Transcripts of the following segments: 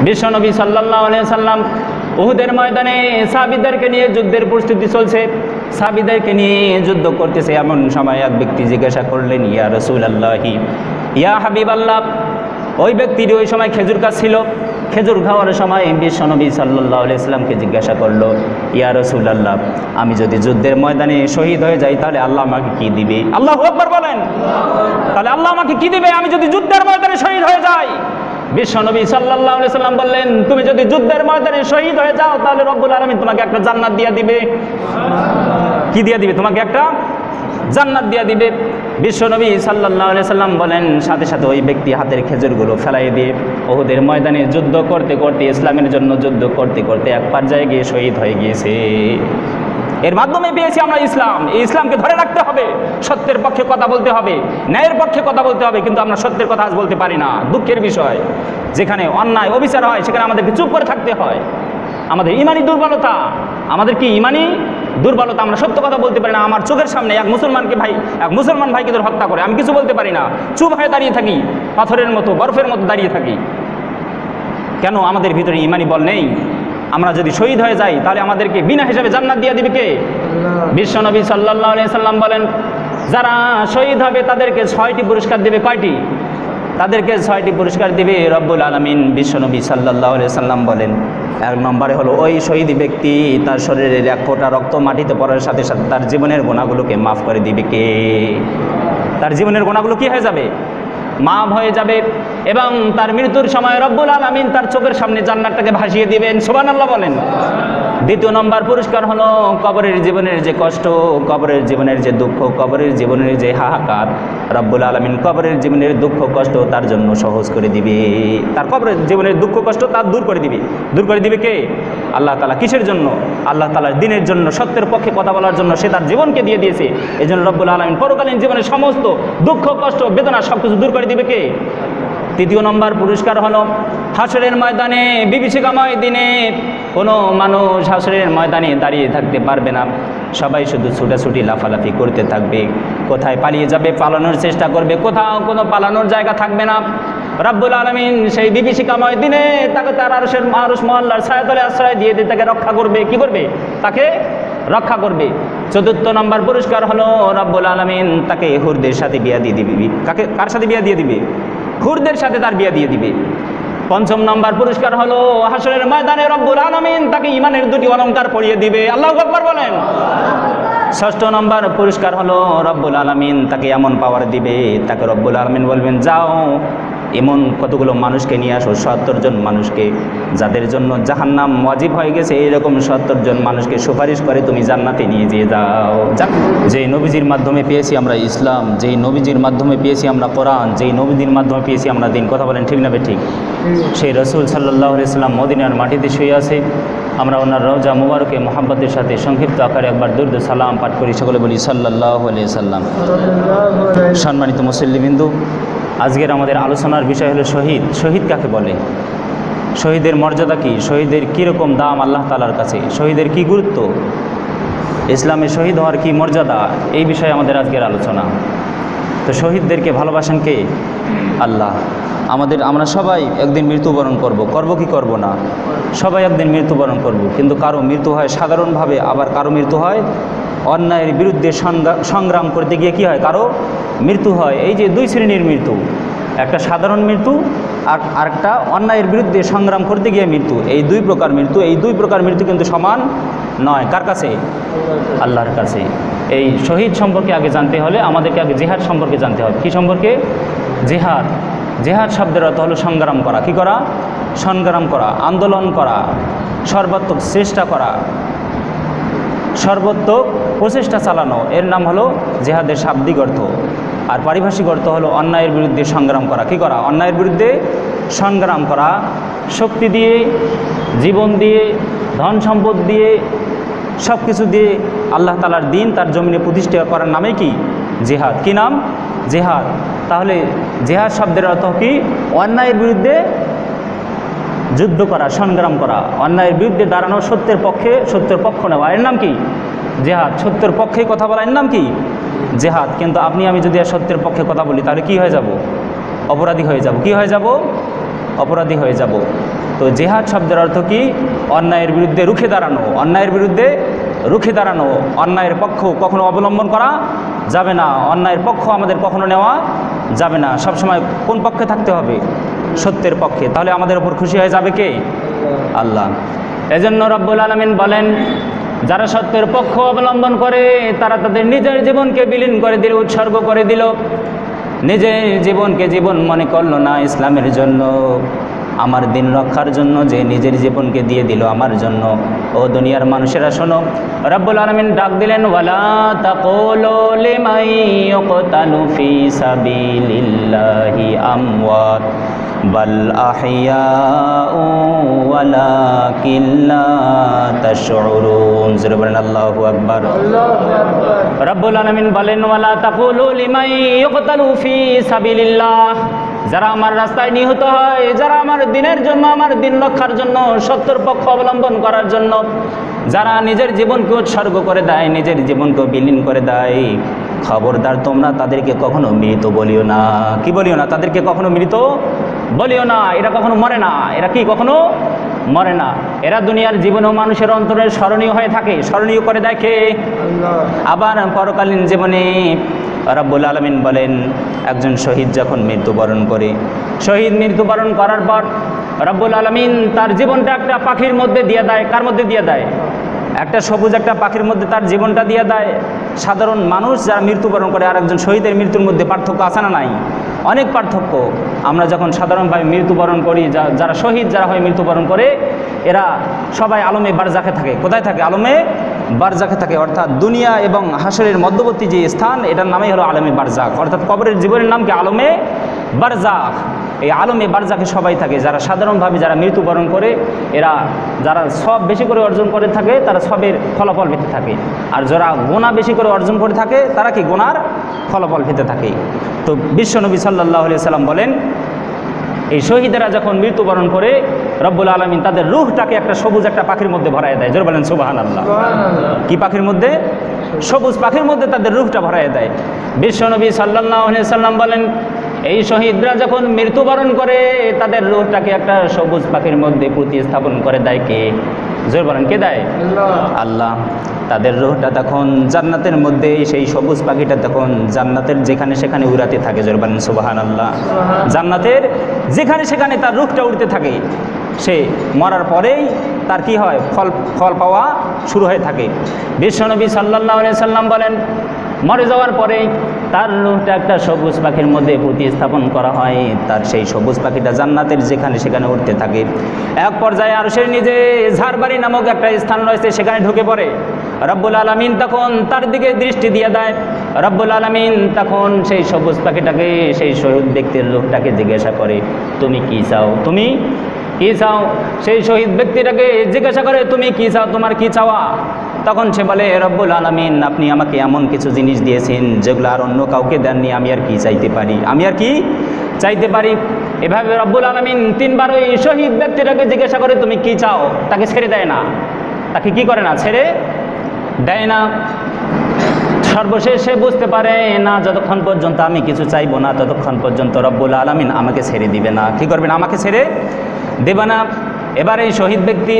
বিশ্বনবী সাল্লাল্লাহু আলাইহি সাল্লাম উহুদের ময়দানে সাহাবীদেরকে নিয়ে যুদ্ধের প্রস্তুতি চলছে, সাহাবীদেরকে নিয়ে যুদ্ধ করতেছে। এমন সময় এক ব্যক্তি জিজ্ঞাসা করলেন, ইয়া রাসূলুল্লাহি, ইয়া হাবিবাল্লাহ। ওই ব্যক্তির ওই সময় খেজুর গাছ ছিল। খেজুর খাওয়ার সময় বিশ্বনবী সাল্লাল্লাহু আলাইহি সাল্লামকে জিজ্ঞাসা করলো, ইয়া রাসূলুল্লাহ, আমি যদি যুদ্ধের ময়দানে শহীদ হয়ে যাই তাহলে আল্লাহ আমাকে কি দিবে? আল্লাহু আকবার বলেন। তাহলে আল্লাহ আমাকে কি দিবে আমি যদি যুদ্ধের ময়দানে শহীদ হয়ে যাই? বিশ্বনবী সাল্লাল্লাহু আলাইহি সাল্লাম বললেন, তুমি যদি যুদ্ধের ময়দানে শহীদ হয়ে যাও তাহলে রব্বুল আলামিন তোমাকে একটা জান্নাত দিয়ে দিবে। কি দিয়ে দিবে? তোমাকে একটা জান্নাত দিয়ে দিবে। বিশ্বনবী সাল্লাল্লাহু আলাইহি সাল্লাম বলেন, সাথে সাথে ওই ব্যক্তি হাতের খেজুরগুলো ফেলাই দিয়ে উহুদের ময়দানে যুদ্ধ করতে করতে, ইসলামের জন্য যুদ্ধ করতে করতে এক পর্যায়ে গিয়ে শহীদ হয়ে গিয়েছে। এর মাধ্যমে পেয়েছি আমরা ইসলাম। এই ইসলামকে ধরে রাখতে হবে, সত্যের পক্ষে কথা বলতে হবে, ন্যায়ের পক্ষে কথা বলতে হবে, কিন্তু আমরা সত্যের কথা আজ বলতে পারি না। দুঃখের বিষয়, যেখানে অন্যায় অবিচার হয় সেখানে আমাদেরকে চুপ করে থাকতে হয়। আমাদের ইমানি দুর্বলতা, আমাদের কি ইমানি দুর্বলতা, আমরা সত্য কথা বলতে পারি না। আমার চোখের সামনে এক মুসলমান ভাইকে ধরে হত্যা করে, আমি কিছু বলতে পারি না, চুপ হয়ে দাঁড়িয়ে থাকি, পাথরের মতো বরফের মতো দাঁড়িয়ে থাকি। কেন? আমাদের ভিতরে ইমানি বল নেই। আমরা যদি শহীদ হয়ে যাই তাহলে আমাদেরকে বিনা হিসাবে জান্নাত দিয়ে দিবে কে? বিশ্বনবী সাল্লাল্লাহু আলাইহি সাল্লাম বলেন, যারা শহীদ হবে তাদেরকে 6টি পুরস্কার দিবে। কয়টি? তাদেরকে 6টি পুরস্কার দিবে রব্বুল আলামিন। বিশ্বনবী সাল্লাল্লাহু আলাইহি সাল্লাম বলেন, 1 নম্বরে হলো ওই শহীদ ব্যক্তি তার শরীরের এক ফোঁটা রক্ত মাটিতে পড়ার সাথে সাথে তার জীবনের গুনাহগুলোকে মাফ করে দিবে কে? তার জীবনের গুনাহগুলো কি হয়ে যাবে? মাফ হয়ে যাবে। এবং তার মৃত্যুর সময় রব্বুল আলামিন তার চোখের সামনে জান্নাতটাকে ভাসিয়ে দিবেন। সুবহানাল্লাহ বলেন। 2 নম্বর পুরস্কার হলো কবরের জীবনের যে কষ্ট, কবরের জীবনের যে দুঃখ, কবরের জীবনের যে হাহাকার, রব্বুল আলামিন কবরের জীবনের দুঃখ কষ্ট তার জন্য সহজ করে দিবে। তার কবরের জীবনের দুঃখ কষ্ট তার দূর করে দিবে। দূর করে দিবে কে? আল্লাহ তাআলা। কিসের জন্য? আল্লাহ তাআলার দ্বীনের জন্য, সত্যের পক্ষে কথা বলার জন্য সে তার জীবনকে দিয়ে দিয়েছে। এই জন্য রব্বুল আলামিন পরকালীন জীবনের সমস্ত দুঃখ কষ্ট বেদনা সব কিছু দূর করে দিবে কে? 3 নম্বর পুরস্কার হলো হাসরের ময়দানে, বিভীষিকাময় দিনে কোনো মানুষ হাসরের ময়দানে দাঁড়িয়ে থাকতে পারবে না। সবাই শুধু ছুটাছুটি লাফালাফি করতে থাকবে। কোথায় পালিয়ে যাবে? পালানোর চেষ্টা করবে। কোথাও কোনো পালানোর জায়গা থাকবে না। রব্বুল আলামিন সেই বিভীষিকাময় দিনে তাকে তার আরশ মহল্লার ছায়াতলে আশ্রয় দিয়ে তাকে রক্ষা করবে। কি করবে? তাকে রক্ষা করবে। 4 নম্বর পুরস্কার হলো রব্বুল আলামিন তাকে হুরদের সাথে বিয়া দিয়ে দিবে। কার সাথে বিয়া দিয়ে দিবে? হুরদের সাথে তার বিয়া দিয়ে দিবে। 5 নম্বর পুরস্কার হলো হাসরের ময়দানে রব্বুল আলামিন তাকে ঈমানের 2টি অলংকার পরিয়ে দিবে। আল্লাহু আকবার বলেন। 6 নম্বর পুরস্কার হলো রব্বুল আলামিন তাকে এমন পাওয়ার দিবে, তাকে রব্বুল আলামিন বলবেন, যাও এমন কতগুলো মানুষকে নিয়ে আসো, 70 জন মানুষকে, যাদের জন্য জাহান্নাম ওয়াজিব হয়ে গেছে, এইরকম 70 জন মানুষকে সুপারিশ করে তুমি জান্নাতে নিয়ে যেয়ে যাও। যেই নবীজির মাধ্যমে পেয়েছি আমরা ইসলাম, যেই নবীজির মাধ্যমে পেয়েছি আমরা কোরআন, যেই নবীজির মাধ্যমে পেয়েছি আমরা দিন, কথা বলেন ঠিক না ঠিক? সেই রাসূল সাল্লাল্লাহু আলাইহি সাল্লাম মদিনার মাটিতে শুয়ে আছে। আমরা ওনার রওজা মুবারকে মোহাব্বতের সাথে সংক্ষিপ্ত আকারে একবার দরুদ সালাম পাঠ করি। সকলে বলি সাল্লাল্লাহু আলাইহি সাল্লাম। সম্মানিত মুসল্লিবৃন্দ, আজকের আমাদের আলোচনার বিষয় হলো শহীদ। শহীদ কাকে বলে? শহীদের মর্যাদা কি? শহীদের কীরকম দাম আল্লাহ তাআলার কাছে? শহীদের কি গুরুত্ব? ইসলামে শহীদ হওয়ার কি মর্যাদা? এই বিষয়ে আমাদের আজকের আলোচনা। তো শহীদদেরকে ভালোবাসেন কে? আল্লাহ। আমরা সবাই একদিন মৃত্যুবরণ করব কি করব না? সবাই একদিন মৃত্যুবরণ করব, কিন্তু কারো মৃত্যু হয় সাধারণভাবে, আবার কারো মৃত্যু হয় অন্যায়ের বিরুদ্ধে সংগ্রাম করতে গিয়ে কি হয়? কারো মৃত্যু হয়। এই যে 2 শ্রেণীর মৃত্যু, একটা সাধারণ মৃত্যু আর একটা অন্যায়ের বিরুদ্ধে সংগ্রাম করতে গিয়ে মৃত্যু। এই 2 প্রকার মৃত্যু, এই 2 প্রকার মৃত্যু কিন্তু সমান নয়। কার কাছে? আল্লাহর কাছে। এই শহীদ সম্পর্কে আগে জানতে হলে আমাদেরকে আগে জিহাদ সম্পর্কে জানতে হবে। কি সম্পর্কে? জিহাদ। জিহাদ শব্দের অর্থ হলো সংগ্রাম করা। কি করা? সংগ্রাম করা, আন্দোলন করা, সর্বাত্মক চেষ্টা করা, সর্বোত্তক প্রচেষ্টা চালানো। এর নাম হলো জিহাদের শাব্দিক অর্থ। আর পারিভাষিক অর্থ হলো অন্যায়ের বিরুদ্ধে সংগ্রাম করা। কি করা? অন্যায়ের বিরুদ্ধে সংগ্রাম করা, শক্তি দিয়ে, জীবন দিয়ে, ধন সম্পদ দিয়ে, সব কিছু দিয়ে আল্লাহ তাআলার দ্বীন তার জমিনে প্রতিষ্ঠা করার নামে কি? জিহাদ। কি নাম? জিহাদ। তাহলে জিহাদ শব্দের অর্থ কি? অন্যায়ের বিরুদ্ধে যুদ্ধ করা, সংগ্রাম করা, অন্যায়ের বিরুদ্ধে দাঁড়ানো, সত্যের পক্ষ নেওয়া। এর নাম কি? জিহাদ। সত্যের পক্ষে কথা বলা, এর নাম কি? জিহাদ। কিন্তু আপনি আমি যদি সত্যের পক্ষে কথা বলি তাহলে কি হয়ে যাব? অপরাধী হয়ে যাব। কি হয়ে যাব? অপরাধী হয়ে যাব। তো জিহাদ শব্দের অর্থ কি? অন্যায়ের বিরুদ্ধে রুখে দাঁড়ানো, অন্যায়ের বিরুদ্ধে রুখে দাঁড়ানো, অন্যায়ের পক্ষ কখনো অবলম্বন করা যাবে না, অন্যায়ের পক্ষ আমাদের কখনো নেওয়া যাবে না। সবসময় কোন পক্ষে থাকতে হবে? সত্যের পক্ষে। তাহলে আমাদের উপর খুশি হয়ে যাবে কে? আল্লাহ। এজন্য রব্বুল আলামিন বলেন, যারা সত্যের পক্ষ অবলম্বন করে তারা তাদের নিজের জীবনকে বিলীন করে দিল, উৎসর্গ করে দিল, নিজের জীবনকে জীবন মনে করলো না ইসলামের জন্য, আমার দিন রক্ষার জন্য যে নিজের জীবনকে দিয়ে দিল আমার জন্য। ও দুনিয়ার মানুষেরা শোনো, রব্বুল আলামিন ডাক দিলেন, ওয়ালা তাকুলু লিমান ইউকতালু ফি সাবিলিল্লাহি আমওয়াত বাল আহইয়াউ ওয়ালাকিন লা তাশউরুন। জোরে বলেন আল্লাহু আকবার। রব্বুল আলামিন বলেন, ওয়ালা তাকুলু লিমান ইউকতালু ফি সাবিলিল্লাহ, যারা আমার রাস্তায় নিহত হয়, যারা আমার দিনের জন্য, আমার দিন রক্ষার জন্য, সত্যের পক্ষ অবলম্বন করার জন্য যারা নিজের জীবনকে উৎসর্গ করে দেয়, নিজের জীবনকে বিলীন করে দেয়, খবরদার তোমরা তাদেরকে কখনো মৃত বলিও না। কি বলিও না? তাদেরকে কখনো মৃত বলিও না। এরা কখনো মরে না। এরা কি কখনো মরে না। এরা দুনিয়ার জীবনেও মানুষের অন্তরে স্মরণীয় হয়ে থাকে, স্মরণীয় করে দেখে। আবার পরকালীন জীবনে রব্বুল আলামিন বলেন, একজন শহীদ যখন মৃত্যুবরণ করে, শহীদ মৃত্যুবরণ করার পর রব্বুল আলামিন তার জীবনটা একটা পাখির মধ্যে দিয়ে দেয়। কার মধ্যে দিয়ে দেয়? একটা সবুজ একটা পাখির মধ্যে তার জীবনটা দিয়ে দেয়। সাধারণ মানুষ যারা মৃত্যুবরণ করে আর একজন শহীদের মৃত্যুর মধ্যে পার্থক্য আছে না নাই? অনেক পার্থক্য। আমরা যখন সাধারণভাবে মৃত্যুবরণ করি, যারা শহীদ যারা হয় মৃত্যুবরণ করে, এরা সবাই আলমে বারজাখে থাকে। কোথায় থাকে? আলমে বারজাখে থাকে। অর্থাৎ দুনিয়া এবং হাসরের মধ্যবর্তী যে স্থান, এটার নামই হলো আলমে বারজাখ। অর্থাৎ কবরের জীবনের নাম কি? আলমে বারজাখ। এই আলমে বারজাখে সবাই থাকে। যারা সাধারণভাবে যারা মৃত্যুবরণ করে, এরা যারা সব বেশি করে অর্জন করে থাকে, তারা সবের ফলাফল পেতে থাকে। আর যারা গোনা বেশি করে অর্জন করে থাকে, তারা কি গোনার ফলাফল পেতে থাকে। তো বিশ্বনবী সাল্লাল্লাহু আলাইহি সাল্লাম বলেন, এই শহীদেরা যখন মৃত্যুবরণ করে, রব্বুল আলামিন তাদের রূহটাকে একটা সবুজ একটা পাখির মধ্যে ভরায় দেয়। জোরে বলেন সুবহানাল্লাহ। কি পাখির মধ্যে? সবুজ পাখির মধ্যে তাদের রূহটা ভরায় দেয়। বিশ্বনবী সাল্লাল্লাহু আলাইহি সাল্লাম বলেন, এই শহীদরা যখন মৃত্যুবরণ করে, তাদের রূহটাকে একটা সবুজ পাখির মধ্যে প্রতিস্থাপন করে দেয় কে? জোরে বলেন, কে দেয়? আল্লাহ। তাদের রূহটা তখন জান্নাতের মধ্যে, সেই সবুজ পাখিটা তখন জান্নাতের যেখানে সেখানে উড়াতে থাকে। জোরে বলেন সুবহানাল্লাহ। জান্নাতের যেখানে সেখানে তার রূহটা উড়তে থাকে। সে মরার পরেই তার কি হয়? ফল পাওয়া শুরু হয়ে থাকে। বিশ্বনবী সাল্লাল্লাহু আলাইহি সাল্লাম বলেন, মরে যাওয়ার পরে তার রূহটা একটা সবুজ পাখির মধ্যে প্রতিস্থাপন করা হয়। তার সেই সবুজ পাখিটা জান্নাতের যেখানে সেখানে উঠতে থাকে। এক পর্যায়ে আরশের নিজে ঝাড়বাড়ি নামক একটা স্থান রয়েছে, সেখানে ঢুকে পড়ে। রব্বুল আলামিন তখন তার দিকে দৃষ্টি দিয়ে দেয়। রব্বুল আলামিন তখন সেই সবুজ পাখিটাকে, সেই শহীদ ব্যক্তির রূহটাকে জিজ্ঞাসা করে, তুমি কি চাও? তুমি কি চাও? সেই শহীদ ব্যক্তিটাকে জিজ্ঞাসা করে, তুমি কি চাও? তোমার কি চাওয়া? তখন সে বলে, রব্বুল আলামিন আপনি আমাকে এমন কিছু জিনিস দিয়েছেন যেগুলো আর অন্য কাউকে দেননি, আমি আর কি চাইতে পারি? আমি আর কি চাইতে পারি? এভাবে রব্বুল আলামিন তিনবার ওই শহীদ ব্যক্তিটাকে জিজ্ঞাসা করে, তুমি কি চাও? তাকে ছেড়ে দেয় না। তাকে কি করে না? ছেড়ে দেয় না। সর্বশেষ সে বুঝতে পারে না, যতক্ষণ পর্যন্ত আমি কিছু চাইবো না, ততক্ষণ পর্যন্ত রব্বুল আলামিন আমাকে ছেড়ে দিবে না। কি করবে না? আমাকে ছেড়ে দেবে না। এবার এই শহীদ ব্যক্তি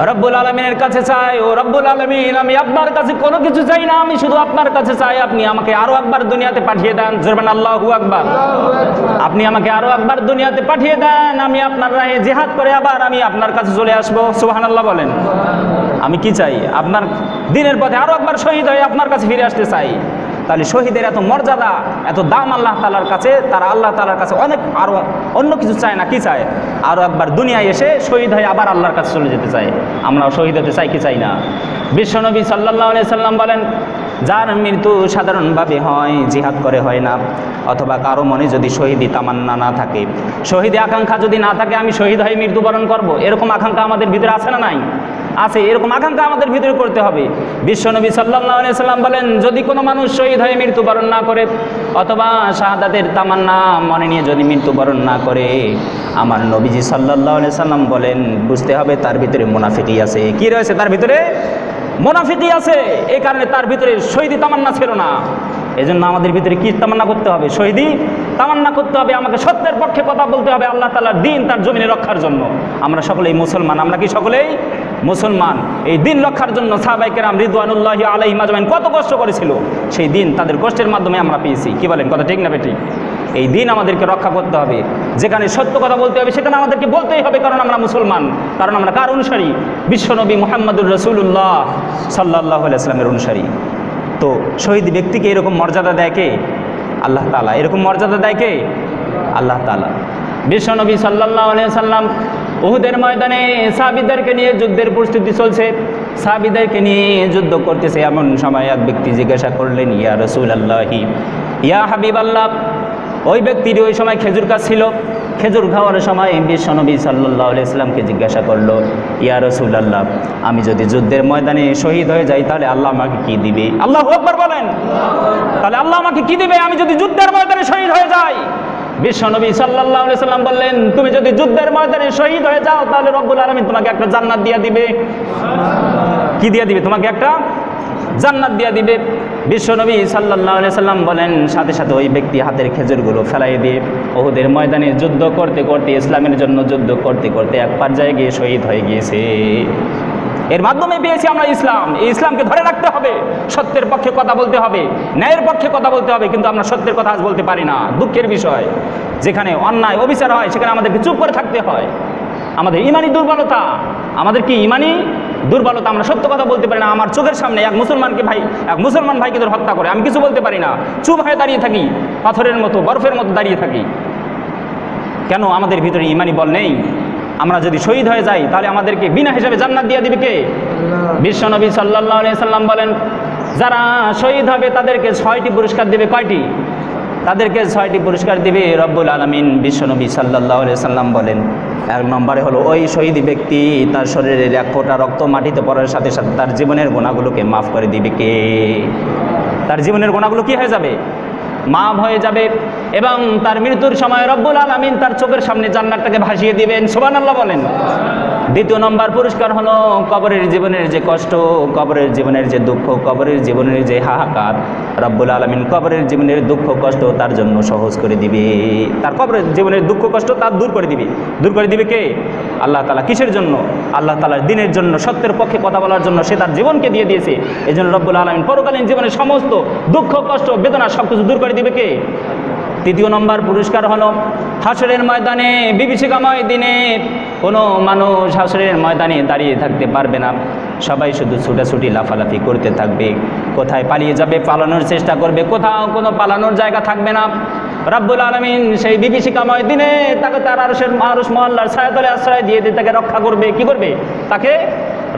রব্বুল আলামিনের কাছে চায়, ও রব্বুল আলামিন আমি আপনার কাছে কোনো কিছু চাই না, আমি শুধু আপনার কাছে চাই আপনি আমাকে আরো একবার দুনিয়াতে পাঠিয়ে দেন। জোরে আল্লাহু আকবার। আপনি আমাকে আরো একবার দুনিয়াতে পাঠিয়ে দেন, আমি আপনার রাহে জিহাদ করে আবার আমি আপনার কাছে চলে আসবো। সুবহানাল্লাহ বলেন। আমি কি চাই? আপনার দিনের পথে আরো একবার শহীদ হয়ে আপনার কাছে ফিরে আসতে চাই। তাহলে শহীদের এত মর্যাদা, এত দাম আল্লাহ তাআলার কাছে, তারা আল্লাহ তাআলার কাছে অনেক আরো অন্য কিছু চায় না। কি চায়? আরো একবার দুনিয়ায় এসে শহীদ হয়ে আবার আল্লাহর কাছে চলে যেতে চায়। আমরাও শহীদ হতে চাই কি চাই না? বিশ্বনবী সাল্লাল্লাহু আলাইহি সাল্লাম বলেন, যার মৃত্যু সাধারণভাবে হয়, জিহাদ করে হয় না, অথবা কারো মনে যদি শহীদি তামান্না না থাকে, শহীদি আকাঙ্ক্ষা যদি না থাকে, আমি শহীদ হয়ে মৃত্যুবরণ করব, এরকম আকাঙ্ক্ষা আমাদের ভিতরে আছে না নাই? আছে। এরকম আকাঙ্ক্ষা আমাদের ভিতরে করতে হবে। বিশ্বনবী সাল্লাল্লাহু আলাইহি সাল্লাম বলেন, যদি কোনো মানুষ শহীদ হয়ে মৃত্যুবরণ না করে, অথবা শাহাদাতের তামান্না মনে নিয়ে যদি মৃত্যুবরণ না করে, আমার নবীজি সাল্লাল্লাহু আলাইহি সাল্লাম বলেন, বুঝতে হবে তার ভিতরে মুনাফিকি আছে। কি রয়েছে? তার ভিতরে মুনাফিকি আছে। এই কারণে তার ভিতরে শহীদি তামান্না ছিল না। এই জন্য আমাদের ভিতরে কি তামান্না করতে হবে? শহীদি তামান্না করতে হবে। আমাকে সত্যের পক্ষে কথা বলতে হবে আল্লাহ তাআলার দিন তার জমিনে রক্ষার জন্য। আমরা সকলেই মুসলমান, আমরা কি সকলেই মুসলমান? এই দিন রক্ষার জন্য সাহাবায়ে কেরাম রিদওয়ানুল্লাহি আলাইহিম আজমাইন কত কষ্ট করেছিল, সেই দিন তাদের কষ্টের মাধ্যমে আমরা পেয়েছি। কি বলেন, কথা ঠিক না বেঠিক? এই দিন আমাদেরকে রক্ষা করতে হবে। যেখানে সত্য কথা বলতে হবে সেখানে আমাদেরকে বলতেই হবে, কারণ আমরা মুসলমান, কারণ আমরা কার অনুসারী? বিশ্বনবী মুহাম্মদুর রাসূলুল্লাহ সাল্লাল্লাহু আলাইহি ওয়াসাল্লামের অনুসারী। তো শহীদ ব্যক্তিকে এরকম মর্যাদা দেয় কে? আল্লাহ তাআলা। এরকম মর্যাদা দেয় কে? আল্লাহ তাআলা। বিশ্বনবী সাল্লাল্লাহু আলাইহি ওয়াসাল্লাম উহুদের ময়দানে সাহাবীদেরকে নিয়ে যুদ্ধের প্রস্তুতি চলছে, সাহাবীদেরকে নিয়ে যুদ্ধ করতেছে। এমন সময় এক ব্যক্তি জিজ্ঞাসা করলেন, ইয়া রাসূলুল্লাহি, ইয়া হাবিবাল্লাহ। ওই ব্যক্তির ওই সময় খেজুর গাছ ছিল। খেজুর খাওয়ার সময় বিশ্বনবী সাল্লাল্লাহু আলাইহি ওয়াসাল্লামকে জিজ্ঞাসা করলো, ইয়া রাসূলুল্লাহ, আমি যদি যুদ্ধের ময়দানে শহীদ হয়ে যাই তাহলে আল্লাহ আমাকে কি দিবে? আল্লাহু আকবার বলেন। তাহলে আল্লাহ আমাকে কি দিবে আমি যদি যুদ্ধের ময়দানে শহীদ হয়ে যাই? বিশ্বনবী সাল্লাল্লাহু আলাইহি ওয়াসাল্লাম বললেন, তুমি যদি যুদ্ধের ময়দানে শহীদ হয়ে যাও তাহলে রব্বুল আলামিন তোমাকে একটা জান্নাত দিয়ে দিবে। কি দিয়ে দিবে? তোমাকে একটা জান্নাত দিয়ে দিবে। বিশ্বনবী সাল্লাল্লাহু আলাইহি ওয়াসাল্লাম বলেন, সাথে সাথে ওই ব্যক্তি হাতের খেজুরগুলো ফেলাই দিয়ে উহুদের ময়দানে যুদ্ধ করতে করতে, ইসলামের জন্য যুদ্ধ করতে করতে এক পর্যায়ে গিয়ে শহীদ হয়ে গিয়েছে। এর মাধ্যমে পেয়েছি আমরা ইসলাম। এই ইসলামকে ধরে রাখতে হবে, সত্যের পক্ষে কথা বলতে হবে, ন্যায়ের পক্ষে কথা বলতে হবে, কিন্তু আমরা সত্যের কথা আজ বলতে পারি না। দুঃখের বিষয়, যেখানে অন্যায় অবিচার হয় সেখানে আমাদেরকে চুপ করে থাকতে হয়। আমাদের ইমানি দুর্বলতা, আমাদের কি ইমানি দুর্বলতা, আমরা সত্য কথা বলতে পারি না। আমার চোখের সামনে এক মুসলমান ভাইকে ধরে হত্যা করে, আমি কিছু বলতে পারি না, চুপ হয়ে দাঁড়িয়ে থাকি, পাথরের মতো বরফের মতো দাঁড়িয়ে থাকি। কেন? আমাদের ভিতরে ইমানি বল নেই। আমরা যদি শহীদ হয়ে যাই তাহলে আমাদেরকে বিনা হিসাবে জান্নাত দিয়ে দিবে কে? বিশ্বনবী সাল্লাল্লাহু আলাইহি ওয়াসাল্লাম বলেন, যারা শহীদ হবে তাদেরকে 6টি পুরস্কার দিবে। কয়টি? তাদেরকে 6টি পুরস্কার দিবে রব্বুল আলামিন। বিশ্বনবী সাল্লাল্লাহু আলাইহি ওয়াসাল্লাম বলেন, এক নম্বরে হলো ওই শহীদ ব্যক্তি তার শরীরের এক ফোঁটা রক্ত মাটিতে পড়ার সাথে সাথে তার জীবনের গুনাহগুলোকে মাফ করে দিবে কে? তার জীবনের গুনাহগুলো কি হয়ে যাবে? মাফ হয়ে যাবে। এবং তার মৃত্যুর সময় রব্বুল আলামিন তার চোখের সামনে জান্নাতটাকে ভাসিয়ে দিবেন। সুবহানাল্লাহ বলেন। দ্বিতীয় নম্বর পুরস্কার হলো কবরের জীবনের যে কষ্ট, কবরের জীবনের যে দুঃখ, কবরের জীবনের যে হাহাকার, রব্বুল আলামিন কবরের জীবনের দুঃখ কষ্ট তার জন্য সহজ করে দিবে। তার কবরের জীবনের দুঃখ কষ্ট তার দূর করে দিবে। দূর করে দিবে কে? আল্লাহ তাআলা। কিসের জন্য? আল্লাহ তাআলার দিনের জন্য, সত্যের পক্ষে কথা বলার জন্য সে তার জীবনকে দিয়ে দিয়েছে। এই জন্য রব্বুল আলামিন পরকালীন জীবনের সমস্ত দুঃখ কষ্ট বেদনা সব কিছু দূর করে দিবে কে? তৃতীয় নম্বর পুরস্কার হলো হাসরের ময়দানে, বিভীষিকাময় দিনে কোনো মানুষ হাসরের ময়দানে দাঁড়িয়ে থাকতে পারবে না। সবাই শুধু ছুটাছুটি লাফালাফি করতে থাকবে। কোথায় পালিয়ে যাবে? পালানোর চেষ্টা করবে। কোথাও কোনো পালানোর জায়গা থাকবে না। রব্বুল আলামিন সেই বিভীষিকাময় দিনে তাকে তার আরশ মহল্লার ছায়াতলে আশ্রয় দিয়ে তাকে রক্ষা করবে। কি করবে? তাকে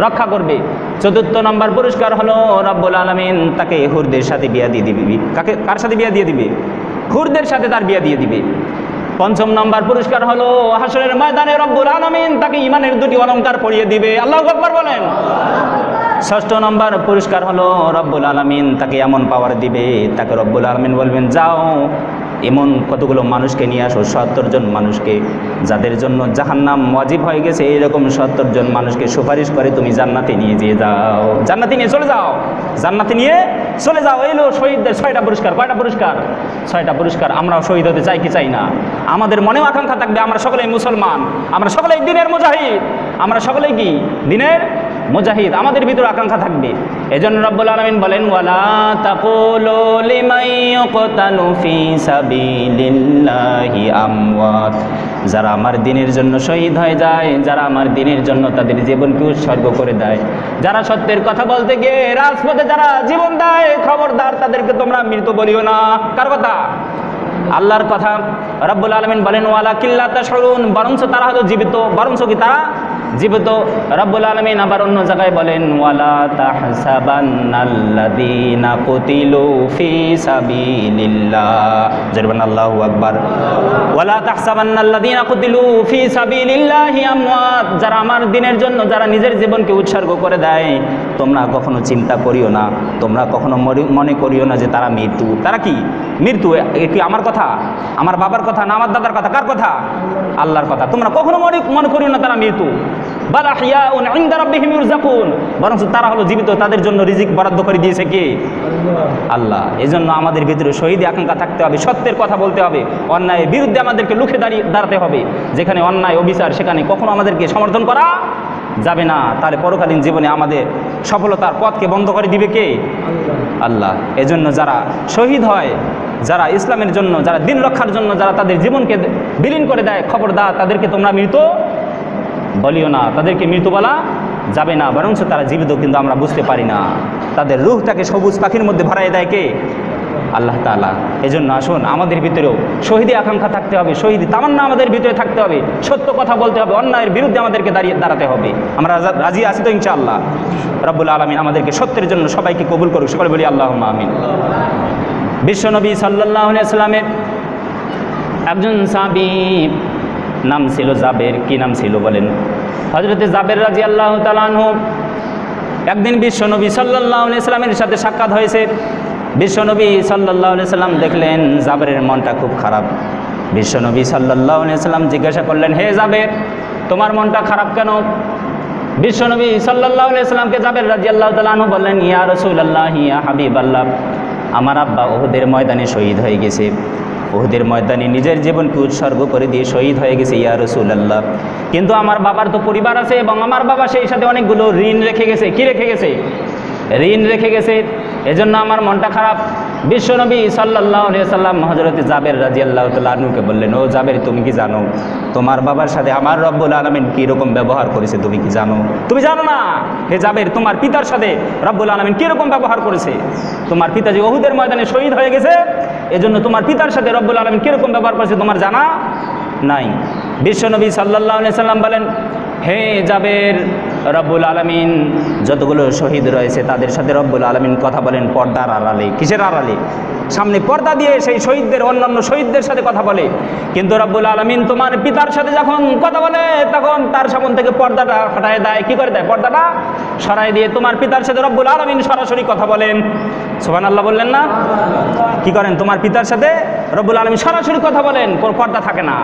রক্ষা করবে। চতুর্থ নম্বর পুরস্কার হলো রব্বুল আলামিন তাকে হুরদের সাথে বিয়া দিয়ে দিবে। কার সাথে বিয়া দিয়ে দিবে? হুরদের সাথে তার বিয়া দিয়ে দিবে। পঞ্চম নম্বর পুরস্কার হলো হাসরের ময়দানে রব্বুল আলামিন তাকে ঈমানের 2টি অলংকার পরিয়ে দিবে। আল্লাহু আকবার বলেন। ষষ্ঠ নম্বর পুরস্কার হলো রব্বুল আলামিন তাকে এমন পাওয়ার দিবে, তাকে রব্বুল আলামিন বলবেন, যাও এমন কতগুলো মানুষকে নিয়ে আসো, 70 জন মানুষকে, যাদের জন্য জাহান্নাম ওয়াজিব হয়ে গেছে, এইরকম 70 জন মানুষকে সুপারিশ করে তুমি জান্নাতে নিয়ে যেয়ে যাও, জান্নাতে নিয়ে চলে যাও, জান্নাতে নিয়ে চলে যাও। এলো শহীদদের 6টা পুরস্কার। কয়টা পুরস্কার? 6টা পুরস্কার। আমরাও শহীদ হতে চাই কি চাই না? আমাদের মনেও আকাঙ্ক্ষা থাকবে আমরা সকলেই মুসলমান, আমরা সকলেই দিনের মুজাহিদ, আমরা সকলেই কি দিনের মুজাহিদ, আমাদের ভিতরে আকাঙ্ক্ষা থাকবে। এজন্য রব্বুল আলামিন বলেন, ওয়ালা তাকুলু লিমান ইয়াকতালু ফি সাবিলিল্লাহি আমওয়াত, যারা আমার দিনের জন্য শহীদ হয়ে যায়, যারা আমার দিনের জন্য তাদের জীবনকে উৎসর্গ করে দেয়, যারা সত্যের কথা বলতে গিয়ে রাজপথে যারা জীবন দেয়, খবরদার তাদেরকে তোমরা মৃত বলিও না। কার কথা? আল্লাহর কথা। রব্বুল আলামিন বলেন, ওয়ালা কিল্লা তাশউরুন, বরঞ্চ তারা হলো জীবিত, বরঞ্চ কি তারা জীবিত। রব্বুল আলামিন আবার অন্য জায়গায় বলেন, ওয়ালা তাহসাবান্নাল্লাযীনা কুতিলু ফি সাবিলিল্লাহ, জরবান আল্লাহু আকবার। ওয়ালা তাহসাবান্নাল্লাযীনা কুতিলু ফি সাবিলিল্লাহি আমওয়াত, যারা আমার দিনের জন্য যারা নিজের জীবনকে উৎসর্গ করে দেয়, তোমরা কখনো চিন্তা করিও না, তোমরা কখনো মনে করিও না যে তারা মৃত্যু। তারা কি মৃত্যু? কি আমার কথা, আমার বাবার কথা না আমার দাদার কথা? কার কথা? আল্লাহর কথা। তোমরা কখনো মনে করিও না তারা মৃত্যু। বাল আহইয়াউন ইনদা রাব্বিহিম ইরযাকুন, বরং তারা হলো জীবিত, তাদের জন্য রিজিক বরাদ্দ করে দিয়েছে কে? আল্লাহ। এজন্য আমাদের ভিতরে শহীদ আকাঙ্ক্ষা থাকতে হবে, সত্যের কথা বলতে হবে, অন্যায়ের বিরুদ্ধে আমাদেরকে রুখে দাঁড়াতে হবে। যেখানে অন্যায় অবিচার সেখানে কখনো আমাদেরকে সমর্থন করা যাবে না, তাহলে পরকালীন জীবনে আমাদের সফলতার পথকে বন্ধ করে দিবে কে? আল্লাহ। এজন্য যারা শহীদ হয়, যারা ইসলামের জন্য, যারা দিন রক্ষার জন্য যারা তাদের জীবনকে বিলীন করে দেয়, খবরদার তাদেরকে তোমরা মৃত বলিও না, তাদেরকে মৃত বলা যাবে না, বরঞ্চ তারা জীবিত, কিন্তু আমরা বুঝতে পারি না। তাদের রূহটাকে সবুজ পাখির মধ্যে ভরাই দেয় কে? আল্লাহ তাআলা। এজন্য আসুন আমাদের ভিতরেও শহীদি আকাঙ্ক্ষা থাকতে হবে, শহীদি তামান্না আমাদের ভিতরে থাকতে হবে, সত্য কথা বলতে হবে, অন্যায়ের বিরুদ্ধে আমাদেরকে দাঁড়াতে হবে। আমরা রাজি আছি তো ইনশাআল্লাহ? রব্বুল আলামিন আমাদেরকে সত্যের জন্য সবাইকে কবুল করুক, সকলে বলি আল্লাহুম্মা আমিন। বিশ্বনবী সাল্লাল্লাহু আলাইহি ওয়াসাল্লামের একজন সাহাবী নাম ছিল জাবের। কি নাম ছিল বলেন? হযরতে জাবের রাদিয়াল্লাহু তাআলা আনহু। একদিন বিশ্বনবী সাল্লাল্লাহু আলাইহি ওয়াসাল্লামের সাথে সাক্ষাৎ হয়েছে। বিশ্বনবী সাল্লাল্লাহু আলাইহি ওয়াসাল্লাম দেখলেন জাবেরের মনটা খুব খারাপ। বিশ্বনবী সাল্লাল্লাহু আলাইহি ওয়াসাল্লাম জিজ্ঞাসা করলেন, হে জাবের, তোমার মনটা খারাপ কেন? বিশ্বনবী সাল্লাল্লাহু আলাইহি ওয়াসাল্লামকে জাবের রাদিয়াল্লাহু তাআলা আনহু বললেন, ইয়া রাসূলুল্লাহ, ইয়া হাবিবাল্লাহ, আমার আব্বা উহুদের ময়দানে শহীদ হয়ে গেছে। উহুদের ময়দানে নিজের জীবনকে উৎসর্গ করে দিয়ে শহীদ হয়ে গেছে ইয়া রাসূলুল্লাহ। কিন্তু আমার বাবার তো পরিবার আছে এবং আমার বাবা সেই সাথে অনেকগুলো ঋণ রেখে গেছে। কি রেখে গেছে? ঋণ রেখে গেছে। এজন্য আমার মনটা খারাপ। বিশ্বনবী সাল্লাল্লাহু আলাইহি ওয়াসাল্লাম হযরতে জাবের রাদিয়াল্লাহু তাআলা আনহুকে বললেন, ও জাবের, তুমি কি জানো তোমার বাবার সাথে আমার রব্বুল আলামিন কি রকম ব্যবহার করেছে? তুমি কি জানো? তুমি জানো না? হে জাবের, তোমার পিতার সাথে রব্বুল আলামিন কি রকম ব্যবহার করেছে? তোমার পিতা যে উহুদের ময়দানে শহীদ হয়ে গেছে, এজন্য তোমার পিতার সাথে রব্বুল আলামিন কি রকম ব্যবহার করেছে তোমার জানা নাই। বিশ্বনবী সাল্লাল্লাহু আলাইহি ওয়াসাল্লাম বলেন, হে জাবের, রব্বুল আলামিন যতগুলো শহীদ রয়েছে তাদের সাথে রব্বুল আলামিন কথা বলেন পর্দার আড়ালে। কিসের আড়ালে? সামনে পর্দা দিয়ে সেই শহীদদের, অন্যান্য শহীদদের সাথে কথা বলে। কিন্তু রব্বুল আলামিন তোমার পিতার সাথে যখন কথা বলে তখন তার সামনে থেকে পর্দাটা হটায় দেয়। কি করে দেয়? পর্দাটা সরাই দিয়ে তোমার পিতার সাথে রব্বুল আলামিন সরাসরি কথা বলেন। সুবহানাল্লাহ বললেন না? কি করেন? তোমার পিতার সাথে রব্বুল আলামিন সরাসরি কথা বলেন, কোনো পর্দা থাকে না।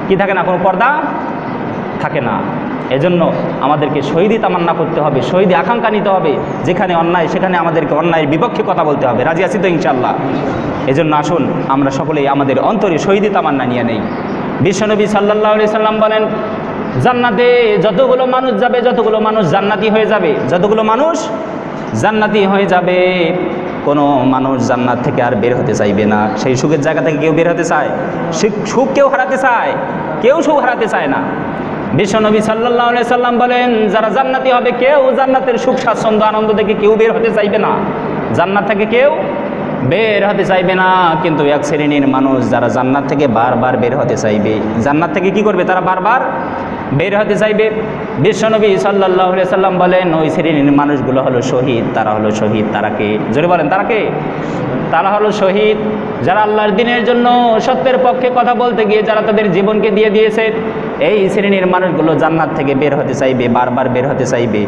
কি থাকে না? কোনো পর্দা থাকে না। এজন্য আমাদেরকে শহীদি তামান্না করতে হবে, শহীদি আকাঙ্ক্ষা নিতে হবে। যেখানে অন্যায় সেখানে আমাদেরকে অন্যায়ের বিপক্ষে কথা বলতে হবে। রাজি আছি তো ইনশাআল্লাহ? এজন্য আসুন আমরা সকলেই আমাদের অন্তরে শহীদি তামান্না নিয়ে নেই। বিশ্বনবী সাল্লাল্লাহু আলাইহি সাল্লাম বলেন, জান্নাতে যতগুলো মানুষ যাবে, যতগুলো মানুষ জান্নাতি হয়ে যাবে, যতগুলো মানুষ জান্নাতি হয়ে যাবে, কোনো মানুষ জান্নাত থেকে আর বের হতে চাইবে না। সেই সুখের জায়গা থেকে কেউ বের হতে চায়? সুখ কেউ হারাতে চায়? কেউ সুখ হারাতে চায় না। বিশ্বনবী সাল্লাল্লাহু আলাইহি সাল্লাম বলেন, যারা জান্নাতি হবে কেউ জান্নাতের সুখ স্বাচ্ছন্দ্য আনন্দ থেকে কেউ বের হতে চাইবে না, জান্নাত থেকে কেউ বের হতে চাইবে না। কিন্তু এক শ্রেণীর মানুষ যারা জান্নাত থেকে বারবার বের হতে চাইবে। জান্নাত থেকে কি করবে? তারা বারবার বের হতে চাইবে। বিশ্বনবী সাল্লাল্লাহু আলাইহি সাল্লাম বলেন, ওই শ্রেণীর মানুষগুলো হলো শহীদ। তারা হলো শহীদ। তারা কে? জোরে বলেন, তারা কে? তারা হলো শহীদ যারা আল্লাহর দ্বীনের জন্য সত্যের পক্ষে কথা বলতে গিয়ে যারা তাদের জীবনকে দিয়ে দিয়েছে। এই শ্রেণীর মানুষগুলো জান্নাত থেকে বের হতে চাইবে, বারবার বের হতে চাইবে।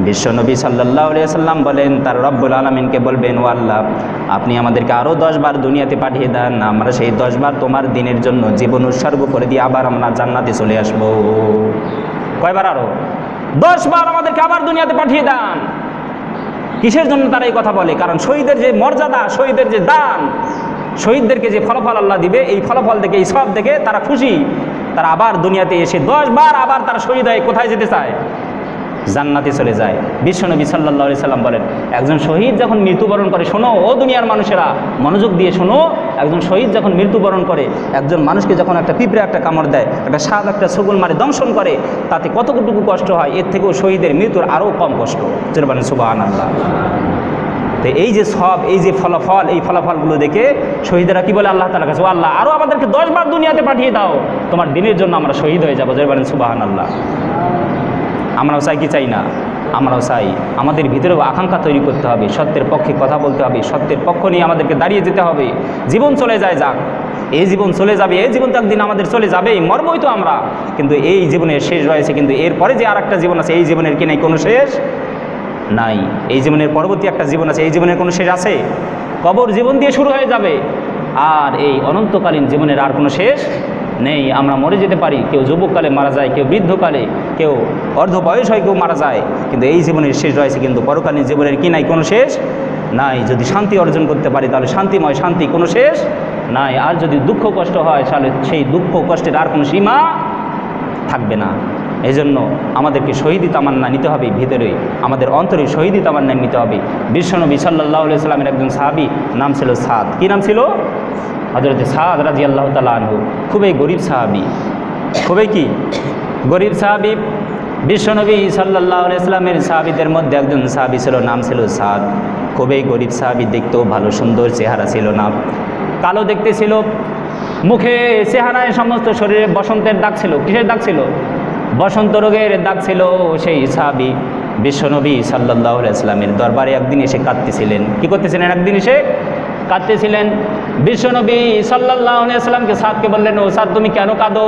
বিশ্বনবী সাল্লাল্লাহু আলাইহি সাল্লাম বলেন, তার রব্বুল আলামিনকে বলবেন, ও আল্লাহ, আপনি আমাদেরকে আরও 10 বার দুনিয়াতে পাঠিয়ে দেন, আমরা সেই 10 বার তোমার দ্বীনের জন্য জীবন উৎসর্গ করে দিয়ে আবার আমরা জান্নাতে চলে আসব। কয়বার? আরও 10 বার আমাদেরকে আবার দুনিয়াতে পাঠিয়ে দেন। কিসের জন্য তারা এই কথা বলে? কারণ শহীদের যে মর্যাদা, শহীদের যে দান, শহীদদেরকে যে ফলাফল আল্লাহ দিবে, এই ফলাফল দেখে, এই সব দেখে তারা খুশি। তারা আবার দুনিয়াতে এসে 10 বার আবার তারা শহীদ হয়ে কোথায় যেতে চায়? জান্নাতে চলে যায়। বিশ্বনবী সাল্লাল্লাহু আলাইহি সাল্লাম বলেন, একজন শহীদ যখন মৃত্যুবরণ করে, শোনো ও দুনিয়ার মানুষেরা, মনোযোগ দিয়ে শোনো, একজন শহীদ যখন মৃত্যুবরণ করে, একজন মানুষকে যখন একটা পিঁপড়ে একটা কামড় দেয়, একটা সাপ একটা ছগল মারে দংশন করে, তাতে কতটুকু কষ্ট হয়, এর থেকেও শহীদের মৃত্যুর আরও কম কষ্ট। জোরে বলেন সুবহানাল্লাহ। তো এই যে সব, এই যে ফলাফল, এই ফলাফলগুলো দেখে শহীদেরা কি বলে আল্লাহ তাআলার কাছে, ও আল্লাহ, আরও আমাদেরকে 10 বার দুনিয়াতে পাঠিয়ে দাও, তোমার দ্বীনের জন্য আমরা শহীদ হয়ে যাবো। জোরে বলেন সুবহানাল্লাহ। আমরাও চাই কি চাই না? আমরাও চাই। আমাদের ভিতরেও আকাঙ্ক্ষা তৈরি করতে হবে, সত্যের পক্ষে কথা বলতে হবে, সত্যের পক্ষ নিয়ে আমাদেরকে দাঁড়িয়ে যেতে হবে। জীবন চলে যায় যাক, এই জীবন চলে যাবে, এই জীবন তো একদিন আমাদের চলে যাবেই, মরবই তো আমরা। কিন্তু এই জীবনের শেষ রয়েছে, কিন্তু এরপরে যে আর একটা জীবন আছে, এই জীবনের কি নাই? কোনো শেষ নাই। এই জীবনের পরবর্তী একটা জীবন আছে, এই জীবনের কোনো শেষ আছে? কবর জীবন দিয়ে শুরু হয়ে যাবে, আর এই অনন্তকালীন জীবনের আর কোনো শেষ নেই, আমরা মরে যেতে পারি, কেউ যুবককালে মারা যায়, কেউ বৃদ্ধকালে, কেউ অর্ধ বয়স হয়, কেউ মারা যায়, কিন্তু এই জীবনের শেষ রয়েছে, কিন্তু পরকালীন জীবনের কি নাই, কোনো শেষ নাই। যদি শান্তি অর্জন করতে পারি তাহলে শান্তিময়, শান্তি কোনো শেষ নাই। আর যদি দুঃখ কষ্ট হয় তাহলে সেই দুঃখ কষ্টের আর কোনো সীমা থাকবে না। এই জন্য আমাদেরকে শহীদি তামান্না নিতে হবে, ভিতরে আমাদের অন্তরে শহীদি তামান্না নিতে হবে। বিশ্বনবী সাল্লাল্লাহু আলাইহি সাল্লামের একজন সাহাবী, নাম ছিল সাদ। কি নাম ছিল? হযরত সাদ রাদিয়াল্লাহু তাআলা আনহু। খুবই গরিব সাহাবী, খুবই কি গরিব সাহাবী। বিশ্বনবী সাল্লাল্লাহু আলাইহি সাল্লামের সাহাবীদের মধ্যে একজন সাহাবী ছিল, নাম ছিল সাদ। খুবই গরিব সাহাবী, দেখতেও ভালো, সুন্দর চেহারা ছিল না, কালো দেখতে ছিল, মুখে চেহারায় সমস্ত শরীরে বসন্তের দাগ ছিল। কিসের দাগ ছিল? বসন্ত রোগের দাগ ছিল। সেই সাহাবী বিশ্বনবী সাল্লাল্লাহু আলাইহি সাল্লামের দরবারে একদিন এসে কাঁদতেছিলেন। কি করতেছিলেন? একদিন এসে কাঁদতেছিলেন। বিশ্বনবী সাল্লাল্লাহু আলাইহি সাল্লামকে সাদকে বললেন, ও সাদ তুমি কেন কাঁদো?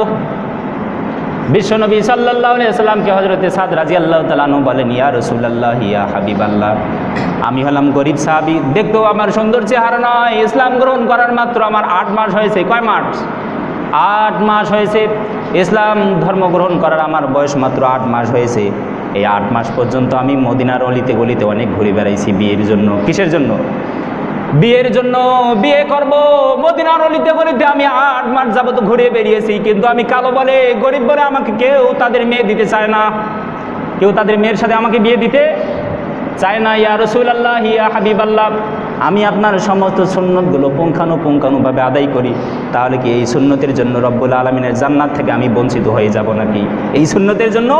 বিশ্বনবী সাল্লাল্লাহু আলাইহি সাল্লামকে হযরতে সাদ রাদিয়াল্লাহু তাআলা আনহু বলেন, ইয়া রাসূলুল্লাহ, ইয়া হাবিবাল্লাহ, আমি হলাম গরিব সাহাবী, দেখতেও আমার সুন্দর চেহারা নয়, ইসলাম গ্রহণ করার মাত্র আমার 8 মাস হয়েছে। কয় মাস? 8 মাস হয়েছে। ইসলাম ধর্ম গ্রহণ করার আমার বয়স মাত্র 8 মাস হয়েছে। এই 8 মাস পর্যন্ত আমি মদিনার অলিতে গলিতে অনেক ঘুরে বেড়াইছি বিয়ের জন্য। কিসের জন্য? বিয়ের জন্য। বিয়ে করব, মদিনার অলিতে গলিতে আমি 8 মাস যাবত ঘুরে বেরিয়েছি, কিন্তু আমি কালো বলে, গরিব বলে আমাকে কেউ তাদের মেয়ে দিতে চায় না, কেউ তাদের মেয়ের সাথে আমাকে বিয়ে দিতে চায় না। ইয়া রাসূলুল্লাহ, ইয়া হাবিবাল্লাহ, আমি আপনার সমস্ত সুন্নতগুলো পুঙ্খানুপুঙ্খানুভাবে আদায় করি, তাহলে কি এই সুন্নতের জন্য রব্বুল আলামিনের জান্নাত থেকে আমি বঞ্চিত হয়ে যাব নাকি? এই সুন্নতের জন্য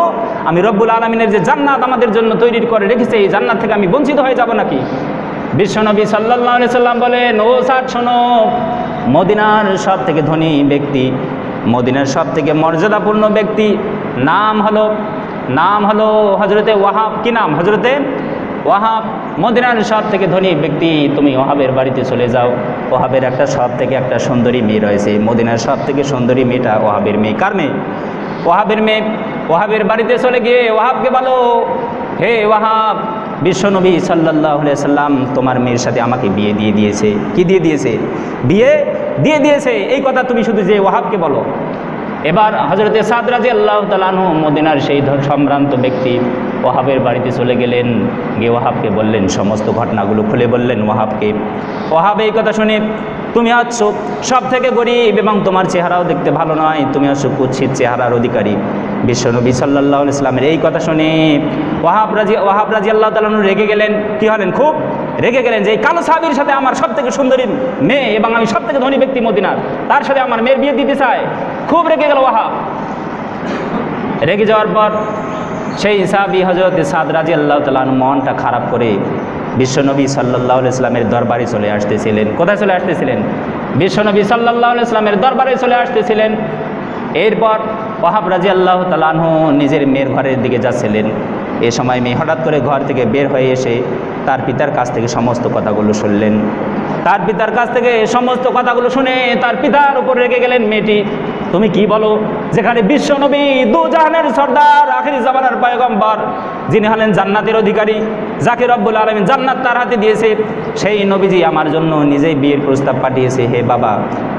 আমি রব্বুল আলামিনের যে জান্নাত আমাদের জন্য তৈরি করে রেখেছে, এই জান্নাত থেকে আমি বঞ্চিত হয়ে যাব নাকি? বিশ্বনবী সাল্লাল্লাহু আলাইহি সাল্লাম বলেন, ও সাদ শোনো, মদিনার সব থেকে ধনী ব্যক্তি, মদিনার সব থেকে মর্যাদাপূর্ণ ব্যক্তি নাম হলো হযরতে ওয়াহাব। কি নাম? হযরতে ওয়াহাব। মদিনার সব থেকে ধনী ব্যক্তি। তুমি ওয়াহাবের বাড়িতে চলে যাও, ওয়াহাবের সব থেকে একটা সুন্দরী মেয়ে রয়েছে, মদিনার সব থেকে সুন্দরী মেয়েটা ওয়াহাবের মেয়ে। কার মেয়ে? ওয়াহাবের মেয়ে। ওয়াহাবের বাড়িতে চলে গিয়ে ওয়াহাবকে বলো, হে ওয়াহাব, বিশ্বনবী সাল্লাল্লাহু আলাইহি সাল্লাম তোমার মেয়ের সাথে আমাকে বিয়ে দিয়ে দিয়েছে। কি দিয়ে দিয়েছে? বিয়ে দিয়ে দিয়েছে। এই কথা তুমি শুধু যে ওয়াহাবকে বলো। এবার হযরতে সাদ রাদিয়াল্লাহু তাআলা আনহু, মদিনার সেই সম্ভ্রান্ত ব্যক্তি, ওয়াহাবের বাড়িতে চলে গেলেন, গিয়ে ওয়াহাবকে বললেন, সমস্ত ঘটনাগুলো খুলে বললেন ওয়াহাবকে। ওয়াহাব এই কথা শুনে, তুমি হচ্ছ সব থেকে গরিব এবং তোমার চেহারাও দেখতে ভালো নয়, তুমি হচ্ছ কুৎসিত চেহারার অধিকারী। বিশ্বনবী সাল্লাল্লাহু আলাইহি সাল্লামের এই কথা শুনে ওয়াহাব রাদিয়াল্লাহু তাআলা আনহু রেগে গেলেন। কি হলেন? খুব রেগে গেলেন যে এই কালো সাহাবীর সাথে আমার সব থেকে সুন্দরী মেয়ে এবং আমি সব থেকে ধনী ব্যক্তি মদিনার, তার সাথে আমার মেয়ের বিয়ে দিতে চায়। খুব রেগে গেল ওয়াহাব। রেগে যাওয়ার পর সেই সাহাবী হযরত সাদ রাদিয়াল্লাহু তাআলা আনহু মনটা খারাপ করে বিশ্বনবী সাল্লাল্লাহু আলাইহি সাল্লামের দরবারে চলে আসতেছিলেন। কোথায় চলে আসতেছিলেন? বিশ্বনবী সাল্লাল্লাহু আলাইহি সাল্লামের দরবারে চলে আসতেছিলেন। এরপর ওয়াহাব রাদিয়াল্লাহু তাআলা আনহু নিজের মেয়ের ঘরের দিকে যাচ্ছিলেন। এ সময় মেয়ে হঠাৎ করে ঘর থেকে বের হয়ে এসে তার পিতার কাছ থেকে সমস্ত কথাগুলো শুনলেন। তার পিতার কাছ থেকে সমস্ত কথাগুলো শুনে তার পিতার উপর রেগে গেলেন। মেয়েটি, তুমি কি বলো, যেখানে বিশ্বনবী দু জাহানের সর্দার, আখিরি জামানার পয়গম্বর, যিনি হলেন জান্নাতের অধিকারী, যাকে রব্বুল আলামিন জান্নাত তার হাতে দিয়েছে, সেই নবীজি আমার জন্য নিজেই বিয়ের প্রস্তাব পাঠিয়েছে। হে বাবা,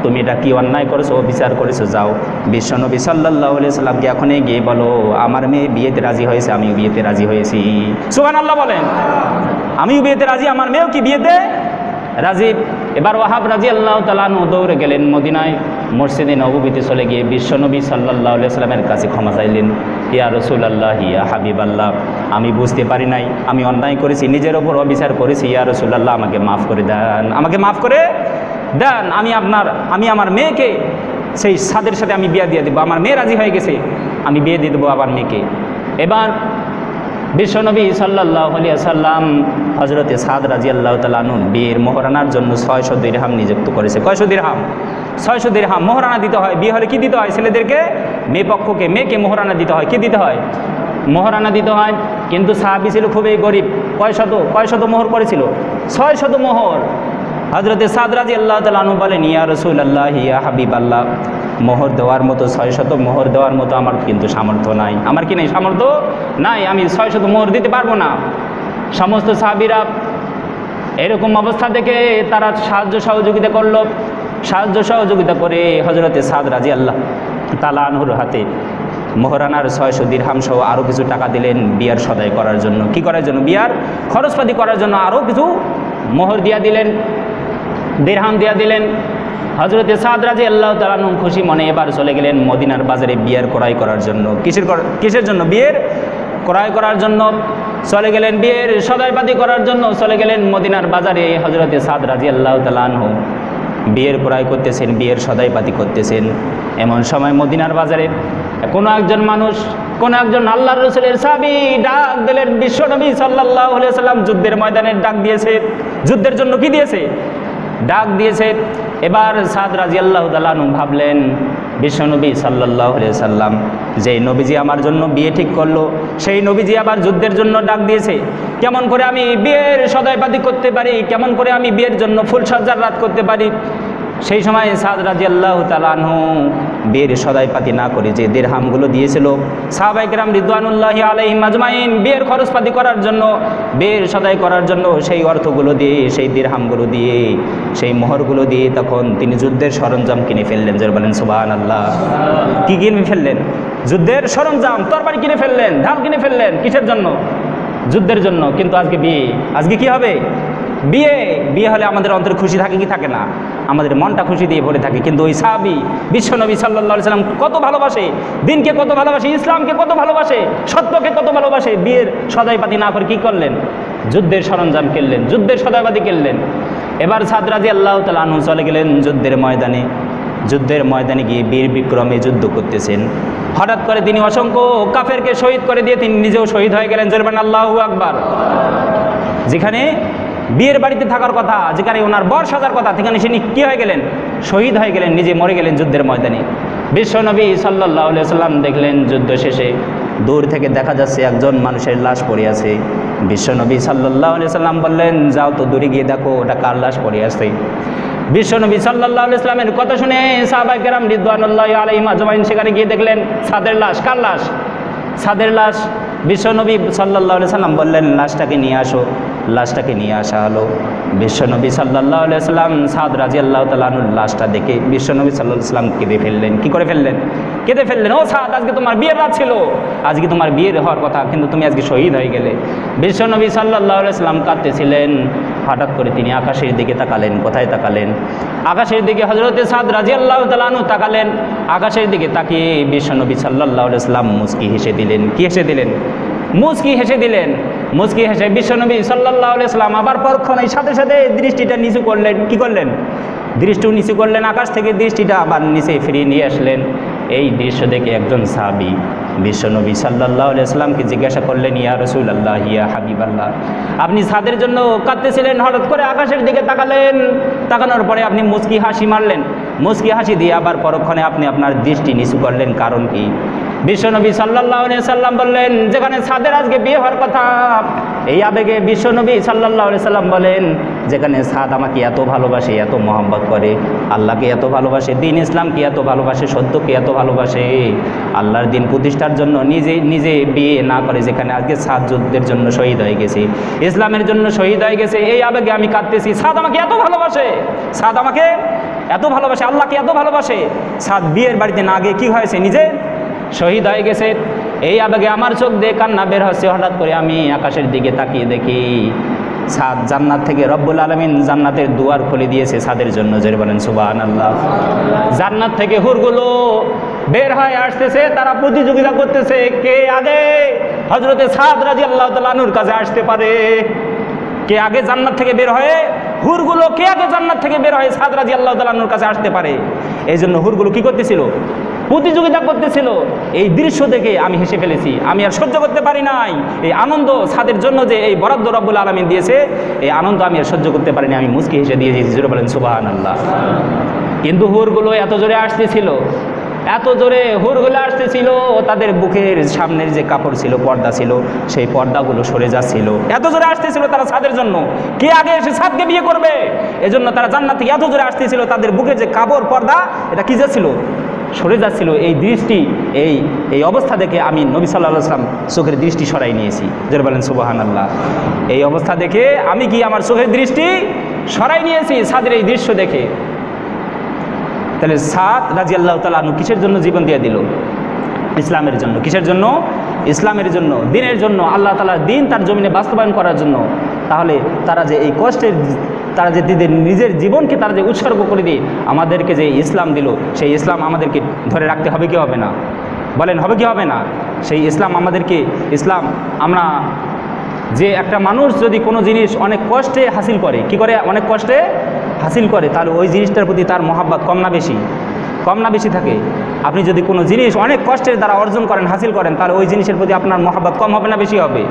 তুমি এটা কি অন্যায় করেছো, বিচার করেছো? যাও বিশ্বনবী সাল্লাল্লাহু আলাইহি সাল্লামকে এখনই গিয়ে বলো, আমার মেয়ে বিয়েতে রাজি হয়েছে, আমিও বিয়েতে রাজি হয়েছি। সুবহানাল্লাহ বলেন। আমিও বিয়েতে রাজি, আমার মেয়েও কি বিয়েতে রাজি। এবার ওয়াহাব রাদিয়াল্লাহু তাআলা আনহু দৌড়ে গেলেন মদিনায়, মসজিদে নববীতে চলে গিয়ে বিশ্বনবী সাল্লাল্লাহু আলাইহি সাল্লামের কাছে ক্ষমা চাইলেন। ইয়া রাসূলুল্লাহ, ইয়া হাবিবাল্লাহ, আমি বুঝতে পারি নাই, আমি অন্যায় করেছি, নিজের ওপর অবিচার করেছি। ইয়া রাসূলুল্লাহ, আমাকে মাফ করে দেন, আমাকে মাফ করে দেন। আমি আমার মেয়েকে সেই সাদের সাথে আমি বিয়ে দিয়ে দেবো। আমার মেয়ে রাজি হয়ে গেছে, আমি বিয়ে দিয়ে দেবো আমার মেয়েকে। এবার বিশ্বনবী সাল্লাল্লাহু আলাইহি সাল্লাম হযরতে সাদ রাদিয়াল্লাহু তাআলা আনহু বিয়ের মোহরানার জন্য 600 দিরহাম নিযুক্ত করেছে। কয়শো দিরহাম? 600 দিরহাম মোহরানা দিতে হয়। বিয়ে হলে কি দিতে হয়? ছেলেদেরকে, মেয়ে পক্ষকে, মেয়েকে মোহরানা দিতে হয়। কি দিতে হয়? মোহরানা দিতে হয়। কিন্তু সাহাবী ছিল খুবই গরিব। কয়শত মোহর করেছিল? 600 মোহর। হযরতে সাদ রাদিয়াল্লাহু তাআলা আনহু বলেন, ইয়া রাসূলুল্লাহ, ইয়া হাবিবাল্লাহ, মোহর দেওয়ার মতো 600 মোহর দেওয়ার মতো আমার কিন্তু সামর্থ্য নাই। আমার কি নেই? সামর্থ্য নাই, আমি 600 মোহর দিতে পারবো না। সমস্ত সাহাবীরা এরকম অবস্থা থেকে তারা সাহায্য সহযোগিতা করলো। সাহায্য সহযোগিতা করে হযরতে সাদ রাদিয়াল্লাহু তাআলা আনহুর হাতে মোহরানার 600 দিরহাম সহ আরও কিছু টাকা দিলেন বিয়ার সদাই করার জন্য। কি করার জন্য? বিয়ার খরচপাতি করার জন্য আরও কিছু মোহর দিয়া দিলেন, দিরহাম দিয়া দিলেন। হযরতে সাদ রাদিয়াল্লাহু তাআলা আনহু খুশি মনে এবার চলে গেলেন মদিনার বাজারে বিয়ার ক্রয় করার জন্য। কিসের জন্য? বিয়ের ক্রয় করার জন্য চলে গেলেন, বিয়ের সদাইপাতি করার জন্য চলে গেলেন মদিনার বাজারে। হযরতে সাদ রাদিয়াল্লাহু তাআলা আনহু বিয়ের ক্রয় করতেছেন, বিয়ের সদাইপাতি করতেছেন। এমন সময় মদিনার বাজারে কোনো একজন মানুষ, কোনো একজন আল্লাহর রাসূলের সাহাবী ডাক দিলেন। বিশ্বনবী সাল্লাল্লাহু আলাইহি ওয়াসাল্লাম যুদ্ধের ময়দানে ডাক দিয়েছে, যুদ্ধের জন্য কি দিয়েছে? ডাক দিয়েছে। এবার সাদ রাদিয়াল্লাহু তাআলা আনহু ভাবলেন, বিশ্বনবী সাল্লাল্লাহু আলাইহি ওয়াসাল্লাম যেই নবীজি আমার জন্য বিয়ে ঠিক করলো, সেই নবীজি আবার যুদ্ধের জন্য ডাক দিয়েছে। কেমন করে আমি বিয়ের সদাইপাতি করতে পারি? কেমন করে আমি বিয়ের জন্য ফুলসজ্জার রাত করতে পারি? সেই সময় সাদ রাদিয়াল্লাহু তাআলা আনহু বিয়ের সদাইপাতি না করে যে দিরহামগুলো দিয়েছিল সাহাবায়ে কেরাম রিদওয়ানুল্লাহি আলাইহিম আজমাইন বিয়ের খরচপাতি করার জন্য, বিয়ের সদাই করার জন্য, সেই অর্থগুলো দিয়ে, সেই দিরহামগুলো দিয়ে, সেই মোহরগুলো দিয়ে তখন তিনি যুদ্ধের সরঞ্জাম কিনে ফেললেন। যারা বলেন সুবহানাল্লাহ। কি কিনে ফেললেন? যুদ্ধের সরঞ্জাম, তরবারি কিনে ফেললেন, ঢাল কিনে ফেললেন। কিসের জন্য? যুদ্ধের জন্য। কিন্তু আজকে বিয়ে, আজকে কি হবে? বিয়ে। বিয়ে হলে আমাদের অন্তরে খুশি থাকে কি থাকে না? আমাদের মনটা খুশি দিয়ে ভরে থাকে। কিন্তু ওই সাহাবী বিশ্বনবী সাল্লাল্লাহু আলাইহি সাল্লাম কত ভালোবাসে, দিনকে কত ভালোবাসে, ইসলামকে কত ভালোবাসে, সত্যকে কত ভালোবাসে, বিয়ের সদাইপাতি না করে কি করলেন? যুদ্ধের সরঞ্জাম কিনলেন, যুদ্ধের সদাইপাতি কিনলেন। এবার সাদ রাদিয়াল্লাহু তাআলা আনহু চলে গেলেন যুদ্ধের ময়দানে। যুদ্ধের ময়দানে গিয়ে বীর বিক্রমে যুদ্ধ করতেছেন। হঠাৎ করে তিনি অসংখ্য কাফেরকে শহীদ করে দিয়ে তিনি নিজেও শহীদ হয়ে গেলেন। জোরে বলেন আল্লাহু আকবার। যেখানে বিয়ের বাড়িতে থাকার কথা, যেখানে ওনার বর সাজার কথা, সেখানে তিনি কী হয়ে গেলেন? শহীদ হয়ে গেলেন, নিজে মরে গেলেন যুদ্ধের ময়দানে। বিশ্বনবী সাল্লাল্লাহু আলাইহি ওয়াসাল্লাম দেখলেন যুদ্ধ শেষে দূর থেকে দেখা যাচ্ছে একজন মানুষের লাশ পড়ে আছে। বিশ্বনবী সাল্লাল্লাহু আলাইহি ওয়াসাল্লাম বললেন, যাও তো দূরে গিয়ে দেখো ওটা কার লাশ পড়ে আছে। বিশ্বনবী সাল্লাল্লাহু আলাইহি ওয়াসাল্লামের কথা শুনে সাহাবায়ে কেরাম রিদওয়ানুল্লাহি আলাইহিম আজমাইন সেখানে গিয়ে দেখলেন সাদের লাশ। কার লাশ? সাদের লাশ। বিশ্বনবী সাল্লাল্লাহু আলাইহি ওয়াসাল্লাম বললেন, লাশটাকে নিয়ে আসো। লাশটাকে নিয়ে আসা হলো। বিশ্বনবী সাল্লাল্লাহু আলাইহি ওয়াসাল্লাম সাদ রাদিয়াল্লাহু তাআলা আনহুর লাশটা দেখে বিশ্বনবী সাল্লাল্লাহু আলাইহি ওয়াসাল্লাম কেঁদে ফেললেন। কি করে ফেললেন? কেঁদে ফেললেন। ও সাদ, আজকে তোমার বিয়ের রাত ছিল, আজকে তোমার বিয়ের হওয়ার কথা, কিন্তু তুমি আজকে শহীদ হয়ে গেলে। বিশ্বনবী সাল্লাল্লাহু আলাইহি ওয়াসাল্লাম কাঁদতেছিলেন। হঠাৎ করে তিনি আকাশের দিকে তাকালেন। কোথায় তাকালেন? আকাশের দিকে। হযরতে সাদ রাদিয়াল্লাহু তাআলা আনহু তাকালেন। আকাশের দিকে তাকিয়ে বিশ্বনবী সাল্লাল্লাহু আলাইহি ওয়াসাল্লাম মুচকি হেসে দিলেন। কি হেসে দিলেন? মুচকি হেসে দিলেন। মুচকি হেসে বিশ্বনবী সাল্লাল্লাহু আলাইহি ওয়াসাল্লাম আবার পরক্ষণেই সাথে সাথে দৃষ্টিটা নিচু করলেন। কি করলেন? দৃষ্টিও নিচু করলেন। আকাশ থেকে দৃষ্টিটা আবার নিচে ফিরিয়ে নিয়ে আসলেন। এই দৃশ্য দেখে একজন সাহাবী বিশ্বনবী সাল্লাল্লাহু আলাইহি ওয়াসাল্লামকে জিজ্ঞাসা করলেন, ইয়া রাসূলুল্লাহ, ইয়া হাবিবাল্লাহ, আপনি সাদের জন্য কাঁদতেছিলেন, হঠাৎ করে আকাশের দিকে তাকালেন। তাকানোর পরে আপনি মুচকি হাসি মারলেন। মুচকি হাসি দিয়ে আবার পরক্ষণে আপনি আপনার দৃষ্টি নিচু করলেন, কারণ কি? বিশ্বনবী সাল্লাল্লাহু আলাইহি ওয়াসাল্লাম বললেন, যেখানে সাদের আজকে বিয়ে হওয়ার কথা, এই আবেগে বিশ্বনবী সাল্লাল্লাহু আলাইহি ওয়াসাল্লাম বলেন, যেখানে সাদ আমাকে এত ভালোবাসে, এত মহব্বত করে, আল্লাহকে এত ভালোবাসে, দিন ইসলামকে এত ভালোবাসে, সত্যকে এত ভালোবাসে, আল্লাহর দিন প্রতিষ্ঠার জন্য নিজে বিয়ে না করে যেখানে আজকে সাদ যুদ্ধের জন্য শহীদ হয়ে গেছে, ইসলামের জন্য শহীদ হয়ে গেছে, এই আবেগে আমি কাঁদতেছি। সাদ আমাকে এত ভালোবাসে, সাদ আমাকে এত ভালোবাসে, আল্লাহকে এত ভালোবাসে। সাদ বিয়ের বাড়িতে না গিয়ে কী হয়েছে? নিজে শহীদ হয়ে গেছে। এই আবেগে আমার চোখ দিয়ে কান্না বের হচ্ছে। হঠাৎ করে আমি আকাশের দিকে তাকিয়ে দেখি সাদ জান্নাত থেকে রব্বুল আলামিন জান্নাতের দুয়ার খুলে দিয়েছে সাদের জন্য। জোরে বলেন সুবহানাল্লাহ। জান্নাত থেকে হুরগুলো বের হয়ে আসতেছে, তারা প্রতিযোগিতা করতেছে কে আগে হযরতে সাদ রাদিয়াল্লাহু তাআলা আনহুর কাছে আসতে পারে। কে আগে জান্নাত থেকে বের হয়ে, হুরগুলো কে আগে জান্নাত থেকে বের হয়ে সাদ রাদিয়াল্লাহু তাআলা আনহুর কাছে আসতে পারে। এই জন্য হুরগুলো কি করতেছিল? প্রতিযোগিতা করতেছিল। এই দৃশ্য দেখে আমি হেসে ফেলেছি, আমি আর সহ্য করতে পারি নাই। এই আনন্দ সাদের জন্য যে এই বরাদ্দ রব্বুল আলামিন দিয়েছে, এই আনন্দ আমি আর সহ্য করতে পারিনি, আমি মুচকি হেসে দিয়েছি। জোরে বলেন সুবহানাল্লাহ। কিন্তু হুরগুলো এত জোরে আসতেছিল, এত জোরে হুরগুলো আসতেছিল, তাদের বুকের সামনের যে কাপড় ছিল, পর্দা ছিল, সেই পর্দাগুলো সরে যাচ্ছিল। এত জোরে আসতেছিল তারা সাদের জন্য, কে আগে এসে সাদকে বিয়ে করবে, এজন্য তারা জান্নাত থেকে এত জোরে আসতেছিল। তাদের বুকের যে কাপড় পর্দা, এটা কি যাচ্ছিল? সরে যাচ্ছিল। এই দৃষ্টি, এই অবস্থা দেখে আমি নবী সাল্লাল্লাহু আলাইহি ওয়াসাল্লাম চোখের দৃষ্টি সরাই নিয়েছি। যারা বলেন সুবহানাল্লাহ। এই অবস্থা দেখে আমি কি আমার চোখের দৃষ্টি সরাই নিয়েছি সাদের এই দৃশ্য দেখে। তাহলে সাদ রাদিয়াল্লাহু তাআলা আনহু কিসের জন্য জীবন দিয়ে দিল? ইসলামের জন্য। কিসের জন্য? ইসলামের জন্য, দিনের জন্য, আল্লাহ তাআলার দিন তার জমিনে বাস্তবায়ন করার জন্য। তাহলে তারা যে এই কষ্টের, তারা যে নিজের জীবনকে তারা যে উৎসর্গ করে দিয়ে আমাদেরকে যে ইসলাম দিল, সেই ইসলাম আমাদেরকে ধরে রাখতে হবে কি হবে না? বলেন, হবে কি হবে না? সেই ইসলাম আমাদেরকে, ইসলাম আমরা যে একটা মানুষ যদি কোনো জিনিস অনেক কষ্টে হাসিল করে, কি করে? অনেক কষ্টে হাসিল করে, তাহলে ওই জিনিসটার প্রতি তার মহাব্বত কম না বেশি? কম না বেশি থাকে? আপনি যদি কোনো জিনিস অনেক কষ্টের দ্বারা অর্জন করেন, হাসিল করেন, তাহলে ওই জিনিসের প্রতি আপনার মহাব্বত কম হবে না বেশি হবে?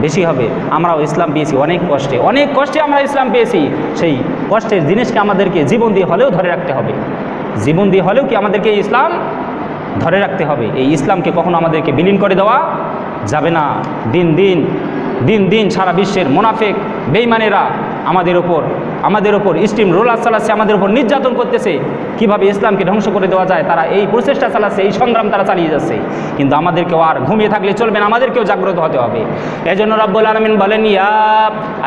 বেশি হবে। আমরাও ইসলাম পেয়েছি অনেক কষ্টে, অনেক কষ্টে আমরা ইসলাম পেয়েছি। সেই কষ্টের জিনিসকে আমাদেরকে জীবন দিয়ে হলেও ধরে রাখতে হবে। জীবন দিয়ে হলেও কি আমাদেরকে ইসলাম ধরে রাখতে হবে। এই ইসলামকে কখনো আমাদেরকে বিলীন করে দেওয়া যাবে না। দিন দিন সারা বিশ্বের মুনাফিক বেঈমানেরা আমাদের ওপর স্টিম রোলার চালাচ্ছে, আমাদের ওপর নির্যাতন করতেছে। কিভাবে ইসলামকে ধ্বংস করে দেওয়া যায় তারা এই প্রচেষ্টা চালাচ্ছে, এই সংগ্রাম তারা চালিয়ে যাচ্ছে। কিন্তু আমাদেরকেও আর ঘুমিয়ে থাকলে চলবে না, আমাদেরকেও জাগ্রত হতে হবে। এজন্য রব্বুল আলামিন বলেন, ইয়া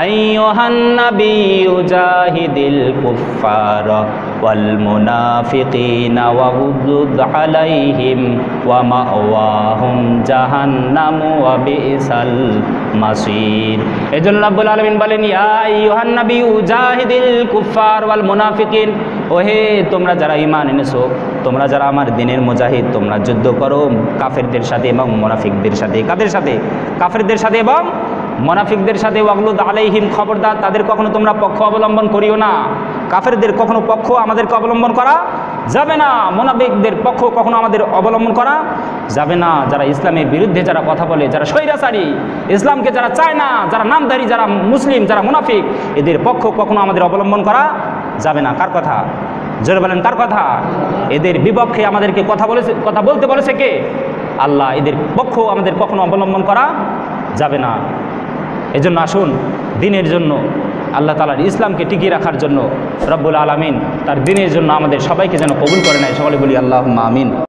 আইয়ুহান নাবিয়্যু জাহিদিল কুফফারা ওয়াল মুনাফিকিনা ওয়াগযুদ আলাইহিম ওয়া মাওয়াহুম জাহান্নাম ওয়া বিসাল মাসির। এজন্য রব্বুল আলামিন বলেন, ইয়া আইয়ুহান নাবিয়্যু জাহিদিল কুফফার ওয়াল মুনাফিকিন, ওহে তোমরা যারা ঈমান এনেছো, তোমরা যারা আমার দিনের মুজাহিদ, তোমরা যুদ্ধ করো কাফেরদের সাথে এবং মুনাফিকদের সাথে। কাদের সাথে? কাফেরদের সাথে এবং মুনাফিকদের সাথে। ওয়াগলুদ আলাইহিম, খবরদার তাদের কখনো তোমরা পক্ষ অবলম্বন করিও না। কাফেরদের কখনো পক্ষ আমাদেরকে অবলম্বন করা যাবে না, মুনাফিকদের পক্ষ কখনো আমাদের অবলম্বন করা যাবে না। যারা ইসলামের বিরুদ্ধে যারা কথা বলে, যারা স্বৈরাচারী, ইসলামকে যারা চায় না, যারা নামধারী, যারা মুসলিম, যারা মুনাফিক, এদের পক্ষ কখনো আমাদের অবলম্বন করা যাবে না। কার কথা? জোরে বলেন, কার কথা? এদের বিপক্ষে আমাদেরকে কথা বলতে বলেছে কে? আল্লাহ। এদের পক্ষ আমাদের কখনো অবলম্বন করা যাবে না। এজন্য আসুন দিনের জন্য, আল্লাহ তাআলার ইসলামকে টিকিয়ে রাখার জন্য রব্বুল আলামিন তার দিনের জন্য আমাদের সবাইকে যেন কবুল করে নেয়। সকলে বলি আল্লাহুম্মা আমিন।